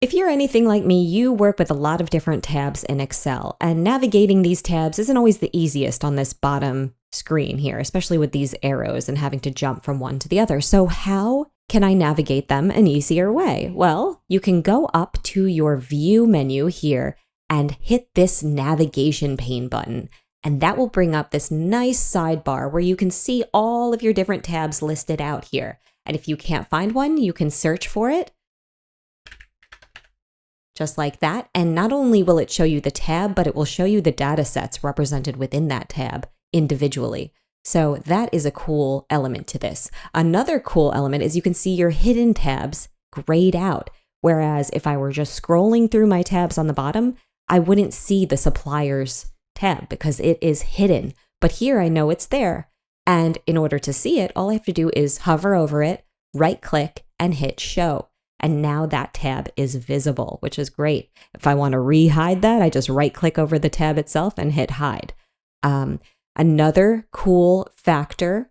If you're anything like me, you work with a lot of different tabs in Excel, and navigating these tabs isn't always the easiest on this bottom screen here, especially with these arrows and having to jump from one to the other. So how can I navigate them an easier way? Well, you can go up to your View menu here and hit this Navigation pane button, and that will bring up this nice sidebar where you can see all of your different tabs listed out here. And if you can't find one, you can search for it just like that. And not only will it show you the tab, but it will show you the data sets represented within that tab individually. So that is a cool element to this. Another cool element is you can see your hidden tabs grayed out. Whereas if I were just scrolling through my tabs on the bottom, I wouldn't see the suppliers tab because it is hidden. But here I know it's there. And in order to see it, all I have to do is hover over it, right click, and hit show. And now that tab is visible, which is great. If I want to re-hide that, I just right click over the tab itself and hit hide. Another cool factor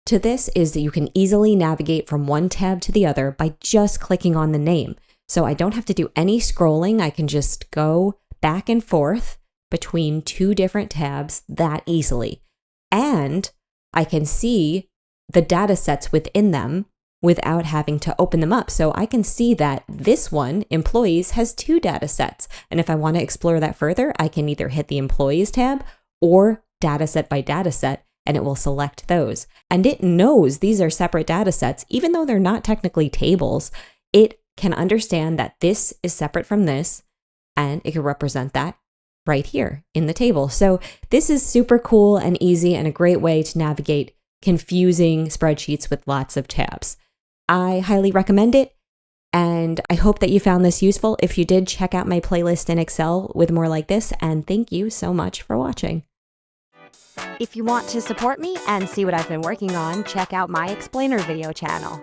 to this is that you can easily navigate from one tab to the other by just clicking on the name. So I don't have to do any scrolling. I can just go back and forth between two different tabs that easily. And I can see the data sets within them without having to open them up. So I can see that this one, employees, has two data sets. And if I want to explore that further, I can either hit the employees tab or data set by data set, and it will select those. And it knows these are separate data sets, even though they're not technically tables. It can understand that this is separate from this, and it can represent that right here in the table. So this is super cool and easy and a great way to navigate confusing spreadsheets with lots of tabs. I highly recommend it, and I hope that you found this useful. If you did, check out my playlist in Excel with more like this, and thank you so much for watching. If you want to support me and see what I've been working on, check out my Explainer video channel.